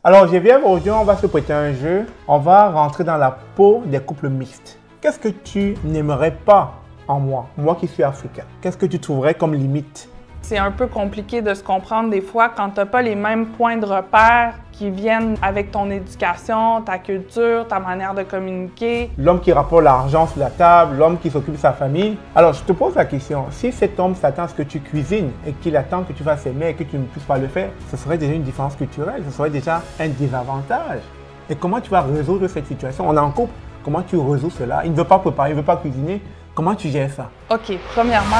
Alors, aujourd'hui, on va se prêter un jeu. On va rentrer dans la peau des couples mixtes. Qu'est-ce que tu n'aimerais pas en moi qui suis africain? Qu'est-ce que tu trouverais comme limite? C'est un peu compliqué de se comprendre des fois quand tu n'as pas les mêmes points de repère qui viennent avec ton éducation, ta culture, ta manière de communiquer. L'homme qui rapporte l'argent sur la table, l'homme qui s'occupe de sa famille. Alors, je te pose la question, si cet homme s'attend à ce que tu cuisines et qu'il attend que tu fasses aimer et que tu ne puisses pas le faire, ce serait déjà une différence culturelle, ce serait déjà un désavantage. Et comment tu vas résoudre cette situation? On est en couple, comment tu résous cela? Il ne veut pas préparer, il ne veut pas cuisiner. Comment tu gères ça? OK, premièrement,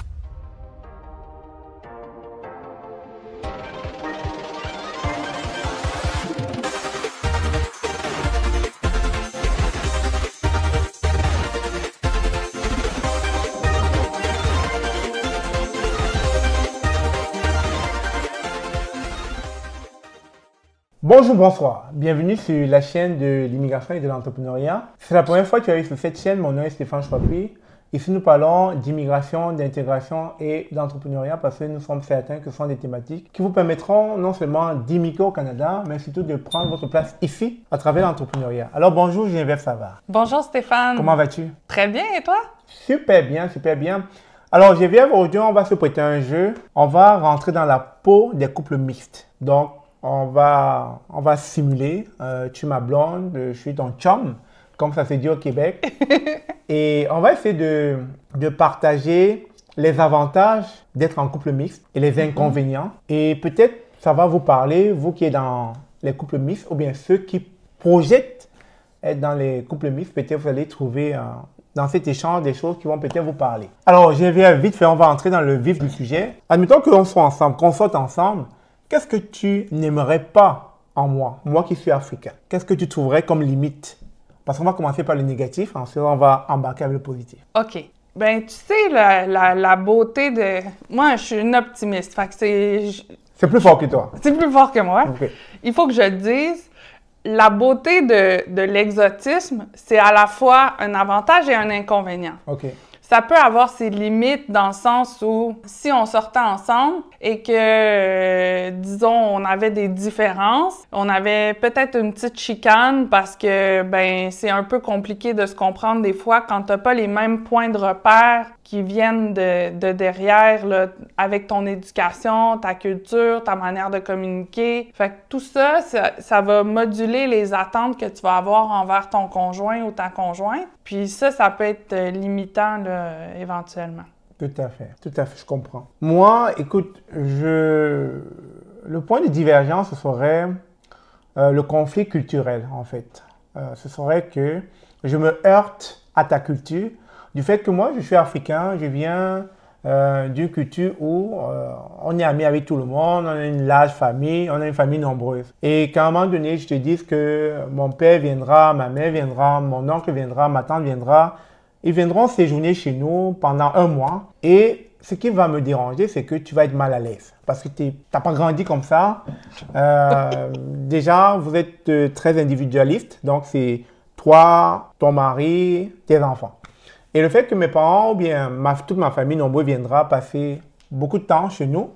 Bonjour, bonsoir. Bienvenue sur la chaîne de l'immigration et de l'entrepreneuriat. C'est la première fois que tu arrives sur cette chaîne. Mon nom est Stéphane Chouapri. Ici, nous parlons d'immigration, d'intégration et d'entrepreneuriat parce que nous sommes certains que ce sont des thématiques qui vous permettront non seulement d'immigrer au Canada, mais surtout de prendre votre place ici à travers l'entrepreneuriat. Alors, bonjour Geneviève Savard. bonjour Stéphane. Comment vas-tu? Très bien, et toi? Super bien, super bien. Alors, Geneviève, aujourd'hui, on va se prêter un jeu. On va rentrer dans la peau des couples mixtes. Donc, on va simuler, tu es ma blonde, je suis ton chum, comme ça se dit au Québec. Et on va essayer de partager les avantages d'être en couple mixte et les inconvénients. Et peut-être ça va vous parler, vous qui êtes dans les couples mixtes, ou bien ceux qui projettent être dans les couples mixtes, peut-être vous allez trouver dans cet échange des choses qui vont peut-être vous parler. Alors, je vais vite fait, on va entrer dans le vif du sujet. Admettons qu'on soit ensemble, qu'on sorte ensemble. Qu'est-ce que tu n'aimerais pas en moi qui suis africain? Qu'est-ce que tu trouverais comme limite? Parce qu'on va commencer par le négatif, ensuite on va embarquer avec le positif. OK. Ben, tu sais, la beauté de... Moi, je suis une optimiste, fait que C'est plus fort que toi. c'est plus fort que moi. Ok. Il faut que je le dise, la beauté de l'exotisme, c'est à la fois un avantage et un inconvénient. Ok. Ça peut avoir ses limites dans le sens où si on sortait ensemble et que, disons, on avait des différences, on avait peut-être une petite chicane parce que, ben, c'est un peu compliqué de se comprendre des fois quand t'as pas les mêmes points de repère qui viennent de derrière, là, avec ton éducation, ta culture, ta manière de communiquer. Fait que tout ça, ça va moduler les attentes que tu vas avoir envers ton conjoint ou ta conjointe. Puis ça peut être limitant, là, éventuellement. Tout à fait, je comprends. Moi, écoute, le point de divergence, ce serait le conflit culturel, en fait. Ce serait que je me heurte à ta culture, du fait que moi, je suis africain, je viens d'une culture où on est amis avec tout le monde, on a une large famille, on a une famille nombreuse. Et qu'à un moment donné, je te dise que mon père viendra, ma mère viendra, mon oncle viendra, ma tante viendra, ils viendront séjourner chez nous pendant un mois. Et ce qui va me déranger, c'est que tu vas être mal à l'aise. Parce que tu n'as pas grandi comme ça. Déjà, vous êtes très individualiste. Donc, c'est toi, ton mari, tes enfants. Et le fait que mes parents ou bien toute ma famille nombreuse viendra passer beaucoup de temps chez nous,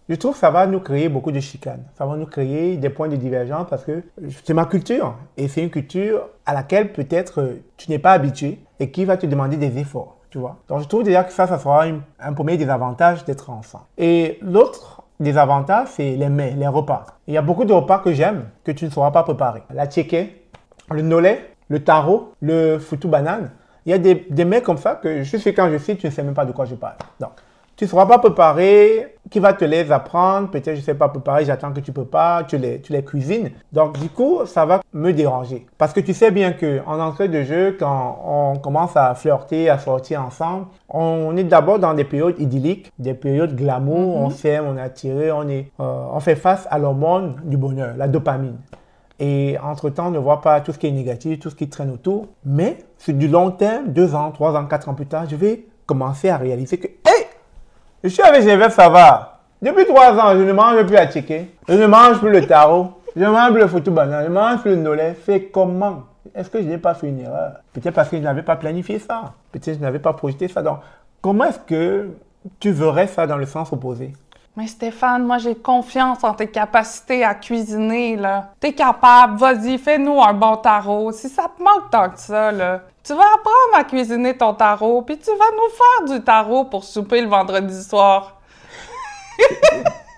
je trouve que ça va nous créer beaucoup de chicanes. Ça va nous créer des points de divergence parce que c'est ma culture. Et c'est une culture à laquelle peut-être tu n'es pas habitué et qui va te demander des efforts, tu vois. Donc je trouve déjà que ça sera un premier désavantage d'être ensemble. Et l'autre désavantage, c'est les mets, les repas. Il y a beaucoup de repas que j'aime que tu ne sauras pas préparer. La tchéké, le nolé, le taro, le foutou banane. Il y a des mets comme ça que je sais quand je cite, tu ne sais même pas de quoi je parle. Donc, tu ne sauras pas préparer, qui va te les apprendre, peut-être je ne sais pas préparer, j'attends que tu peux pas, tu les cuisines. Donc, du coup, ça va me déranger. Parce que tu sais bien qu'en entrée de jeu, quand on commence à flirter, à sortir ensemble, on est d'abord dans des périodes idylliques, des périodes glamour, on s'aime, on est attiré, on fait face à l'hormone du bonheur, la dopamine. Et entre-temps, on ne voit pas tout ce qui est négatif, tout ce qui traîne autour. Mais sur du long terme, 2 ans, 3 ans, 4 ans plus tard, je vais commencer à réaliser que, hey, je suis avec Geneviève Savard. Depuis 3 ans, je ne mange plus à tchéké. Je ne mange plus le taro. Je ne mange plus le foutu banane. Je ne mange plus le nolé. C'est comment? Est-ce que je n'ai pas fait une erreur? Peut-être parce que je n'avais pas planifié ça. Peut-être que je n'avais pas projeté ça. Donc, comment est-ce que tu verrais ça dans le sens opposé? Mais Stéphane, moi, j'ai confiance en tes capacités à cuisiner, là. T'es capable, vas-y, fais-nous un bon taro. Si ça te manque tant que ça, là, tu vas apprendre à cuisiner ton taro, puis tu vas nous faire du taro pour souper le vendredi soir.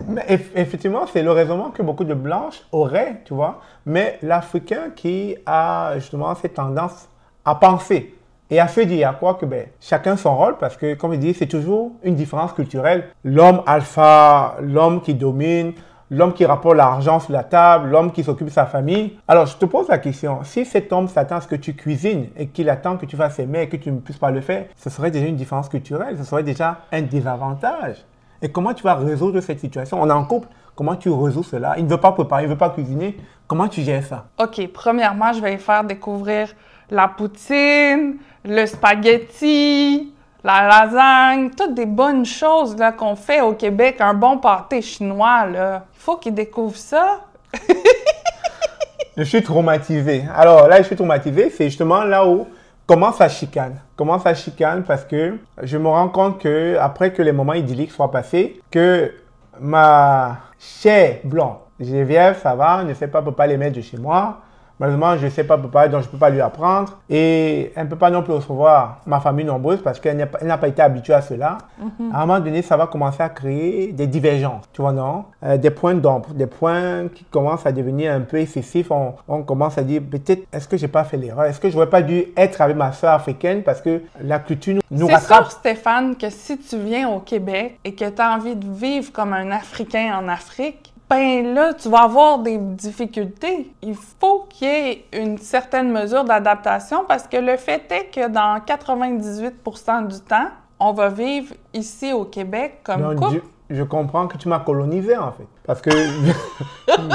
Mais effectivement, c'est le raisonnement que beaucoup de Blanches auraient, tu vois. Mais l'Africain qui a justement cette tendance à penser et à se dire quoi que chacun son rôle, parce que, comme je dis, c'est toujours une différence culturelle. L'homme alpha, l'homme qui domine, l'homme qui rapporte l'argent sur la table, l'homme qui s'occupe de sa famille. Alors, je te pose la question, si cet homme s'attend à ce que tu cuisines et qu'il attend que tu fasses aimer et que tu ne puisses pas le faire, ce serait déjà une différence culturelle, ce serait déjà un désavantage. Et comment tu vas résoudre cette situation? On est en couple, comment tu résous cela? Il ne veut pas préparer, il ne veut pas cuisiner. Comment tu gères ça? OK, premièrement, je vais lui faire découvrir la poutine, le spaghetti, la lasagne, toutes des bonnes choses là, qu'on fait au Québec, un bon pâté chinois. Là. Il faut qu'il découvre ça. Je suis traumatisé. Alors là, je suis traumatisé, c'est justement là où commence la chicane. Commence la chicane parce que je me rends compte que après que les moments idylliques soient passés, que ma chère blonde, Geneviève, ça va, ne sait pas, peut pas les mettre de chez moi. Malheureusement, je ne sais pas préparer, donc je ne peux pas lui apprendre. Et elle ne peut pas non plus recevoir ma famille nombreuse parce qu'elle n'a pas été habituée à cela. À un moment donné, ça va commencer à créer des divergences, tu vois, non? Des points d'ombre, des points qui commencent à devenir un peu excessifs. On commence à dire, peut-être, est-ce que je n'ai pas fait l'erreur? Est-ce que je n'aurais pas dû être avec ma soeur africaine parce que la culture nous rattrape? C'est sûr, Stéphane, que si tu viens au Québec et que tu as envie de vivre comme un Africain en Afrique, ben là, tu vas avoir des difficultés. Il faut qu'il y ait une certaine mesure d'adaptation parce que le fait est que dans 98% du temps, on va vivre ici au Québec comme couple. Je comprends que tu m'as colonisé en fait. Parce que,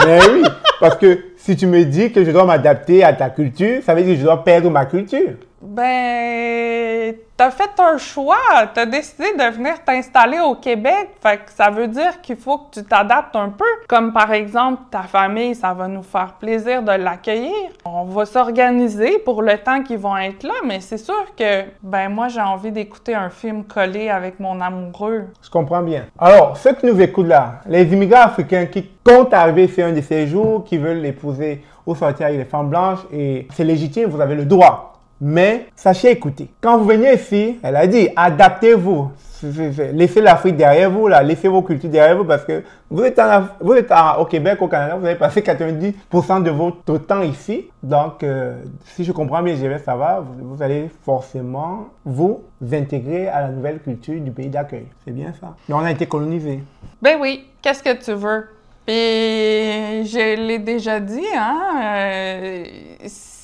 mais oui, parce que si tu me dis que je dois m'adapter à ta culture, ça veut dire que je dois perdre ma culture. Ben, t'as fait un choix. T'as décidé de venir t'installer au Québec. Fait que ça veut dire qu'il faut que tu t'adaptes un peu. Comme par exemple, ta famille, ça va nous faire plaisir de l'accueillir. On va s'organiser pour le temps qu'ils vont être là, mais c'est sûr que, ben moi, j'ai envie d'écouter un film collé avec mon amoureux. Je comprends bien. Alors, ceux qui nous écoutent là, les immigrants africains qui comptent arriver sur un de ces jours, qui veulent l'épouser ou sortir avec les femmes blanches, et c'est légitime, vous avez le droit. Mais sachez écouter. Quand vous venez ici, elle a dit, adaptez-vous. Laissez l'Afrique derrière vous, là. Laissez vos cultures derrière vous parce que vous êtes au Québec, au Canada, vous avez passé 90% de votre temps ici. Donc, si je comprends bien, ça va, vous allez forcément vous intégrer à la nouvelle culture du pays d'accueil. C'est bien ça. Mais on a été colonisés. Ben oui, qu'est-ce que tu veux? Puis, je l'ai déjà dit, hein,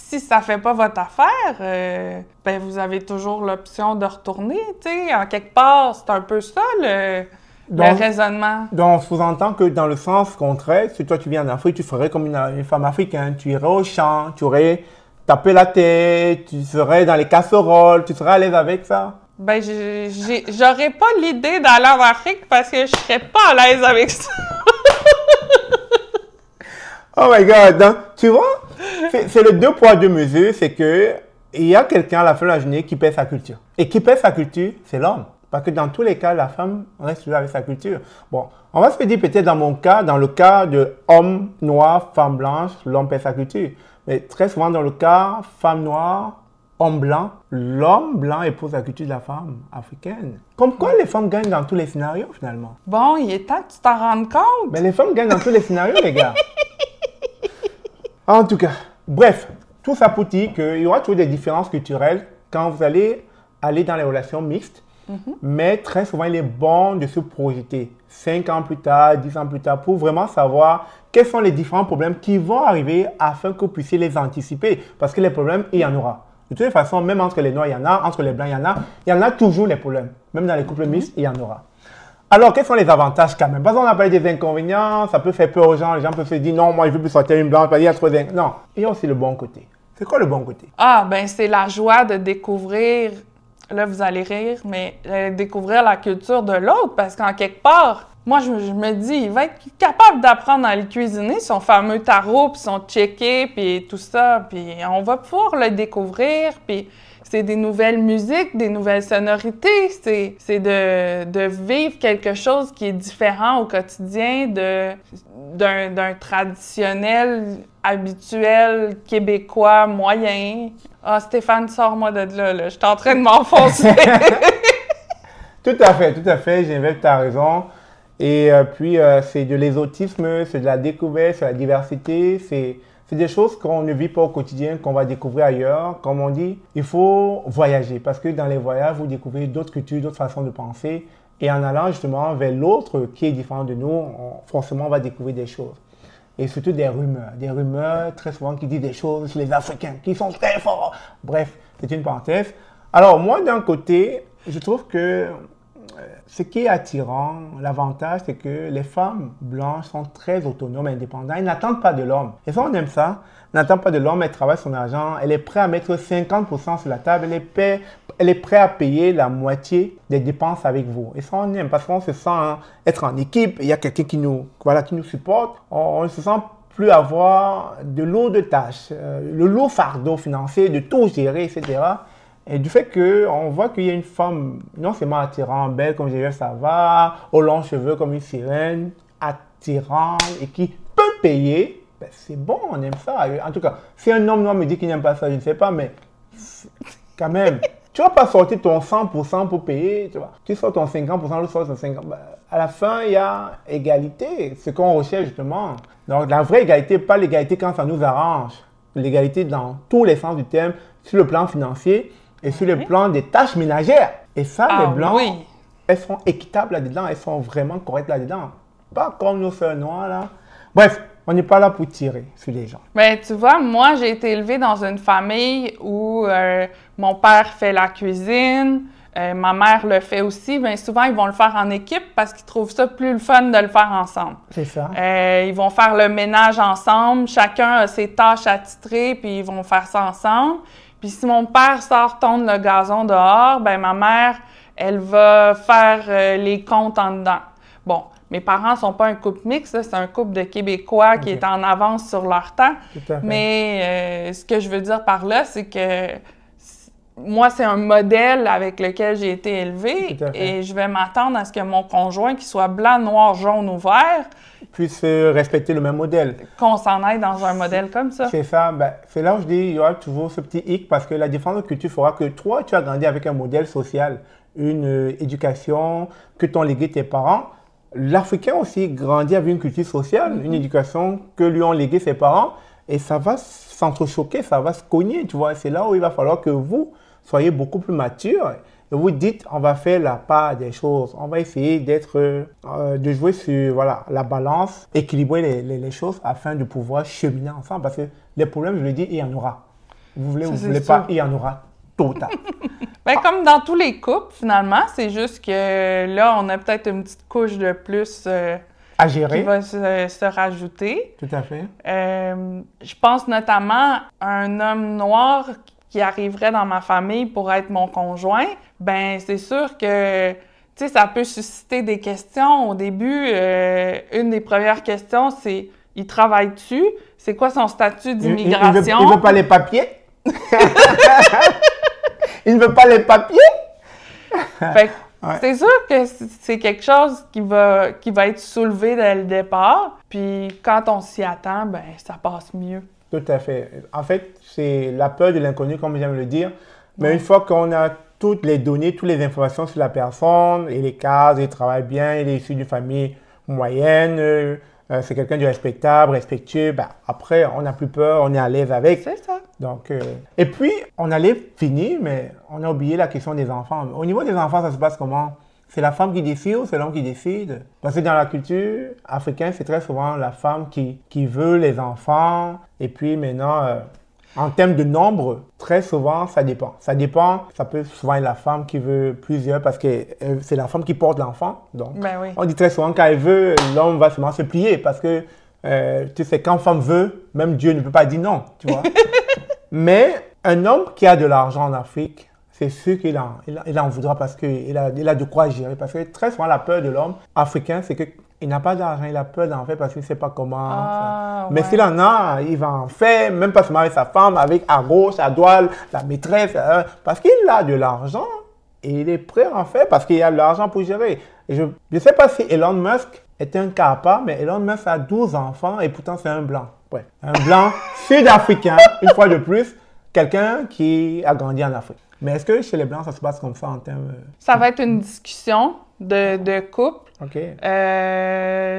si ça fait pas votre affaire, ben vous avez toujours l'option de retourner, tu sais. En quelque part, c'est un peu ça le raisonnement. Donc, sous-entend que dans le sens contraire, si toi tu viens en Afrique, tu ferais comme une femme africaine, tu irais au champ, tu aurais tapé la tête, tu serais dans les casseroles, tu serais à l'aise avec ça? Ben, j'aurais pas l'idée d'aller en Afrique parce que je serais pas à l'aise avec ça. Oh my God! Donc, tu vois, c'est le deux poids, deux mesures, c'est que il y a quelqu'un à la fin de la journée qui perd sa culture. Et qui perd sa culture, c'est l'homme. Parce que dans tous les cas, la femme reste toujours avec sa culture. Bon, on va se dire peut-être dans mon cas, dans le cas de homme noir, femme blanche, l'homme perd sa culture. Mais très souvent dans le cas, femme noire, homme blanc, l'homme blanc épouse la culture de la femme africaine. Comme quoi les femmes gagnent dans tous les scénarios finalement. Bon, il est temps que tu t'en rendes compte. Mais les femmes gagnent dans tous les scénarios, les gars. En tout cas, bref, tout ça pour dire qu'il y aura toujours des différences culturelles quand vous allez aller dans les relations mixtes. Mais très souvent, il est bon de se projeter 5 ans plus tard, 10 ans plus tard, pour vraiment savoir quels sont les différents problèmes qui vont arriver afin que vous puissiez les anticiper. Parce que les problèmes, il y en aura. De toute façon, même entre les noirs, il y en a, entre les blancs, il y en a toujours les problèmes. Même dans les couples mixtes, il y en aura. Alors, quels sont les avantages quand même? Parce qu'on a parlé des inconvénients, ça peut faire peur aux gens. Les gens peuvent se dire, non, moi, je veux plus sortir une blanche, parce qu'il y a trop d'inconvénients. Non, il y a aussi le bon côté. C'est quoi le bon côté? Ah, ben c'est la joie de découvrir, là, vous allez rire, mais découvrir la culture de l'autre, parce qu'en quelque part, moi, je me dis, il va être capable d'apprendre à le cuisiner, son fameux taro, puis son tchéké, puis tout ça, puis on va pouvoir le découvrir, puis c'est des nouvelles musiques, des nouvelles sonorités, c'est de vivre quelque chose qui est différent au quotidien d'un traditionnel, habituel, québécois, moyen. Ah, Stéphane, sors-moi de là, je suis en train de m'enfoncer. Tout à fait, Geneviève, tu as raison. Et puis, c'est de l'exotisme, c'est de la découverte, c'est la diversité, c'est des choses qu'on ne vit pas au quotidien, qu'on va découvrir ailleurs. Comme on dit, il faut voyager parce que dans les voyages, vous découvrez d'autres cultures, d'autres façons de penser. Et en allant justement vers l'autre qui est différent de nous, forcément, on va découvrir des choses. Et surtout des rumeurs très souvent qui disent des choses sur les Africains, qui sont très forts. Bref, c'est une parenthèse. Alors moi, d'un côté, je trouve que ce qui est attirant, l'avantage, c'est que les femmes blanches sont très autonomes et indépendantes. Elles n'attendent pas de l'homme. Et ça, on aime ça. Elles n'attendent pas de l'homme, elle travaille son argent, elle est prête à mettre 50% sur la table, elle est prête à payer la moitié des dépenses avec vous. Et ça, on aime parce qu'on se sent être en équipe, il y a quelqu'un qui nous supporte. On ne se sent plus avoir de lourdes tâches, le lourd fardeau financier, de tout gérer, etc. Et du fait qu'on voit qu'il y a une femme non seulement attirante, belle comme Geneviève, ça va, aux longs cheveux comme une sirène, attirante et qui peut payer, ben c'est bon, on aime ça. En tout cas, si un homme noir me dit qu'il n'aime pas ça, je ne sais pas, mais quand même, tu ne vas pas sortir ton 100% pour payer, tu vois. Tu sors ton 50%, l'autre sort ton 50%. Ben, à la fin, il y a égalité, ce qu'on recherche justement. Donc la vraie égalité, pas l'égalité quand ça nous arrange. L'égalité dans tous les sens du terme, sur le plan financier, et sur le plan des tâches ménagères. Et ça, les Blancs, elles sont équitables là-dedans, elles sont vraiment correctes là-dedans. Pas comme nos sœurs noires, là. Bref, on n'est pas là pour tirer sur les gens. Ben, tu vois, moi, j'ai été élevée dans une famille où mon père fait la cuisine, ma mère le fait aussi. Bien souvent, ils vont le faire en équipe parce qu'ils trouvent ça plus le fun de le faire ensemble. C'est ça. Ils vont faire le ménage ensemble, chacun a ses tâches attitrées, puis ils vont faire ça ensemble. Puis si mon père sort tondre le gazon dehors, ben ma mère, elle va faire les comptes en dedans. Bon, mes parents ne sont pas un couple mixte, c'est un couple de Québécois qui est en avance sur leur temps. Tout à fait. Mais ce que je veux dire par là, c'est que moi, c'est un modèle avec lequel j'ai été élevée et je vais m'attendre à ce que mon conjoint, qu'il soit blanc, noir, jaune ou vert, puisse respecter le même modèle. Qu'on s'en aille dans un modèle comme ça. C'est ça. Ben, c'est là où je dis il y aura toujours ce petit hic parce que la différence de culture fera que toi, tu as grandi avec un modèle social, une éducation que t'ont légué tes parents. L'Africain aussi grandit avec une culture sociale, une éducation que lui ont légué ses parents et ça va s'entrechoquer, ça va se cogner, tu vois. C'est là où il va falloir que vous soyez beaucoup plus mature et vous dites, on va faire la part des choses. On va essayer de jouer sur voilà, la balance, équilibrer les choses afin de pouvoir cheminer ensemble. Parce que les problèmes, je le dis, il y en aura. Vous voulez ou vous ne voulez pas, il y en aura total. Ben, comme dans tous les couples, finalement, c'est juste que là, on a peut-être une petite couche de plus à gérer. Qui va se rajouter. Tout à fait. Je pense notamment à un homme noir qui arriverait dans ma famille pour être mon conjoint. Ben c'est sûr que, tu sais, ça peut susciter des questions. Au début, une des premières questions, c'est « il travaille-tu? C'est quoi son statut d'immigration? » Il veut pas les papiers? Il ne veut pas les papiers? Fait ouais. C'est sûr que c'est quelque chose qui va être soulevé dès le départ. Puis quand on s'y attend, ben ça passe mieux. Tout à fait. En fait, c'est la peur de l'inconnu, comme j'aime le dire. Mais une fois qu'on a toutes les données, toutes les informations sur la personne, et les cases, il travaille bien, il est issu d'une famille moyenne, c'est quelqu'un de respectable, respectueux, ben, après, on n'a plus peur, on est à l'aise avec. C'est ça. Donc, et puis, on allait finir, mais on a oublié la question des enfants. Au niveau des enfants, ça se passe comment? C'est la femme qui décide ou c'est l'homme qui décide? Parce que dans la culture africaine, c'est très souvent la femme qui veut les enfants. Et puis maintenant, en termes de nombre, très souvent, ça dépend. Ça dépend, ça peut souvent être la femme qui veut plusieurs parce que c'est la femme qui porte l'enfant. Donc, ben oui. On dit très souvent quand elle veut, l'homme va seulement se plier parce que, tu sais, quand femme veut, même Dieu ne peut pas dire non, tu vois. Mais un homme qui a de l'argent en Afrique, c'est sûr qu'il en voudra parce qu'il a de quoi gérer. Parce que très souvent, la peur de l'homme africain, c'est que Il n'a pas d'argent, il a peur d'en faire parce qu'il ne sait pas comment. Ah, Mais ouais. s'il en a, il va en faire, même pas seulement avec sa femme, avec à gauche, à droite, la maîtresse, parce qu'il a de l'argent et il est prêt à en faire parce qu'il a de l'argent pour gérer. Et je ne sais pas si Elon Musk est un cas à part, mais Elon Musk a 12 enfants et pourtant c'est un blanc. Ouais. Un blanc sud-africain, une fois de plus, quelqu'un qui a grandi en Afrique. Mais est-ce que chez les blancs, ça se passe comme ça en termes... Ça va être une discussion de couple. OK.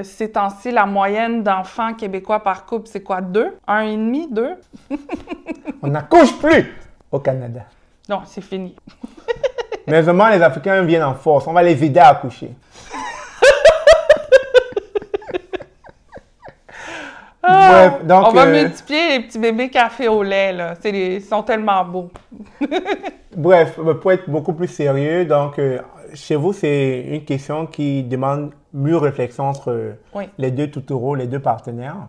Ces temps-ci, la moyenne d'enfants québécois par couple, c'est quoi? 2? 1,5? 2? On n'accouche plus au Canada. Non, c'est fini. Mais vraiment, les Africains viennent en force. On va les aider à accoucher. Bref, donc, on va multiplier les petits bébés café au lait, là. Ils sont tellement beaux. Bref, pour être beaucoup plus sérieux, donc, chez vous, c'est une question qui demande mûre réflexion entre Oui. les deux toutoureaux, les deux partenaires.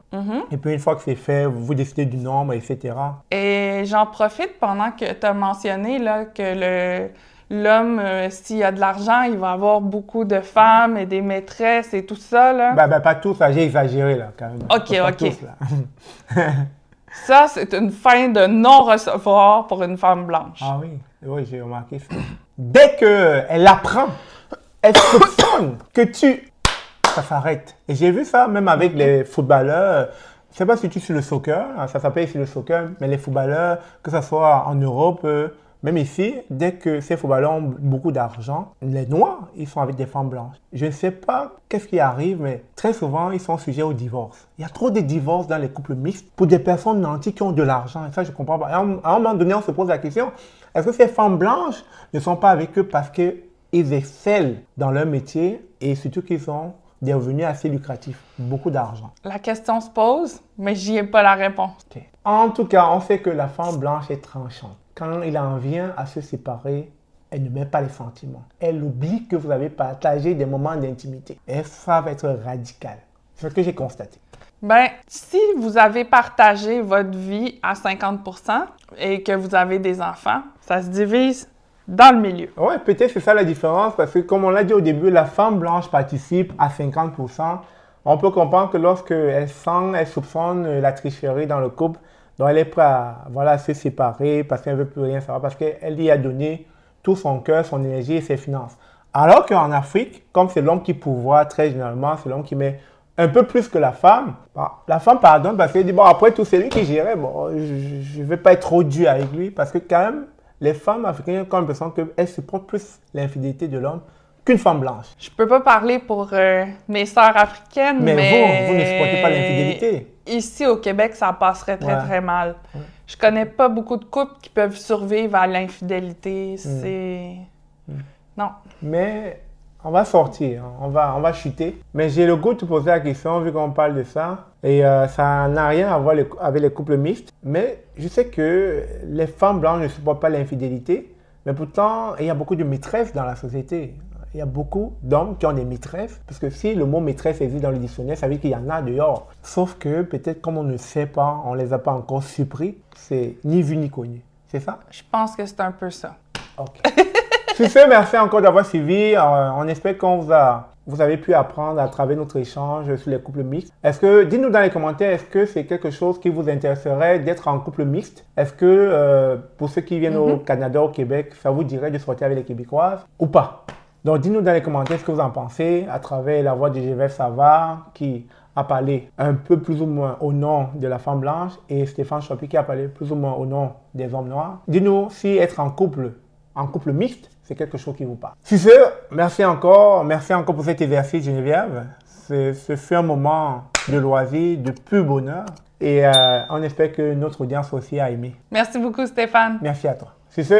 Et puis, une fois que c'est fait, vous décidez du nombre, etc. Et j'en profite pendant que tu as mentionné là, que l'homme, s'il a de l'argent, il va avoir beaucoup de femmes et des maîtresses et tout ça, là. Pas tous, là, j'ai exagéré, là, quand même. OK, Pas OK. tous, là. Ça, c'est une fin de non-recevoir pour une femme blanche. Ah oui, j'ai remarqué ça. Dès qu'elle apprend, elle soupçonne que ça s'arrête. Et j'ai vu ça même avec les footballeurs. Je ne sais pas si tu suis le soccer, ça s'appelle ici le soccer, mais les footballeurs, que ce soit en Europe, même ici, dès que ces footballeurs ont beaucoup d'argent, les Noirs, ils sont avec des femmes blanches. Je ne sais pas qu'est-ce qui arrive, mais très souvent, ils sont sujets au divorce. Il y a trop de divorces dans les couples mixtes pour des personnes nantis qui ont de l'argent. Et ça, je ne comprends pas. À un moment donné, on se pose la question, est-ce que ces femmes blanches ne sont pas avec eux parce qu'ils excellent dans leur métier et surtout qu'ils ont des revenus assez lucratifs, beaucoup d'argent? La question se pose, mais j'y ai pas la réponse. Okay. En tout cas, on sait que la femme blanche est tranchante. Quand il en vient à se séparer, elle ne met pas les sentiments. Elle oublie que vous avez partagé des moments d'intimité. Et ça va être radical. C'est ce que j'ai constaté. Ben, si vous avez partagé votre vie à 50% et que vous avez des enfants, ça se divise dans le milieu. Oui, peut-être c'est ça la différence parce que comme on l'a dit au début, la femme blanche participe à 50%. On peut comprendre que lorsqu'elle sent, elle soupçonne la tricherie dans le couple, donc elle est prête à se séparer parce qu'elle ne veut plus rien savoir, parce qu'elle y a donné tout son cœur, son énergie et ses finances. Alors qu'en Afrique, comme c'est l'homme qui pourvoit très généralement, c'est l'homme qui met un peu plus que la femme pardonne parce qu'elle dit, bon, après tout, c'est lui qui gérait, bon, je ne vais pas être trop dur avec lui parce que quand même, les femmes africaines ont l'impression qu'elles supportent plus l'infidélité de l'homme qu'une femme blanche. Je peux pas parler pour mes sœurs africaines, mais vous ne supportez pas l'infidélité. Ici, au Québec, ça passerait très mal. Ouais. Je connais pas beaucoup de couples qui peuvent survivre à l'infidélité. C'est... Non. Mais on va sortir, on va chuter. Mais j'ai le goût de te poser la question, vu qu'on parle de ça. Et ça n'a rien à voir avec les couples mixtes. Mais je sais que les femmes blanches ne supportent pas l'infidélité. Mais pourtant, il y a beaucoup de maîtresses dans la société. Il y a beaucoup d'hommes qui ont des maîtresses. Parce que si le mot maîtresse existe dans le dictionnaire, ça veut dire qu'il y en a dehors. Sauf que peut-être comme on ne sait pas, on ne les a pas encore surpris, c'est ni vu ni connu. C'est ça? Je pense que c'est un peu ça. OK. Sur ce, merci encore d'avoir suivi. On espère qu'on vous avez pu apprendre à travers notre échange sur les couples mixtes. Dites-nous dans les commentaires, est-ce que c'est quelque chose qui vous intéresserait d'être en couple mixte? Est-ce que pour ceux qui viennent au Canada, au Québec, ça vous dirait de sortir avec les Québécoises ou pas? Donc, dites-nous dans les commentaires ce que vous en pensez à travers la voix de Geneviève Savard qui a parlé un peu plus ou moins au nom de la femme blanche et Stéphane Chopi qui a parlé plus ou moins au nom des hommes noirs. Dites-nous si être en couple mixte, c'est quelque chose qui vous parle. Sur ce, merci encore pour cet exercice, Geneviève. Ce fut un moment de loisir, de pur bonheur et on espère que notre audience aussi a aimé. Merci beaucoup, Stéphane. Merci à toi. Sur ce,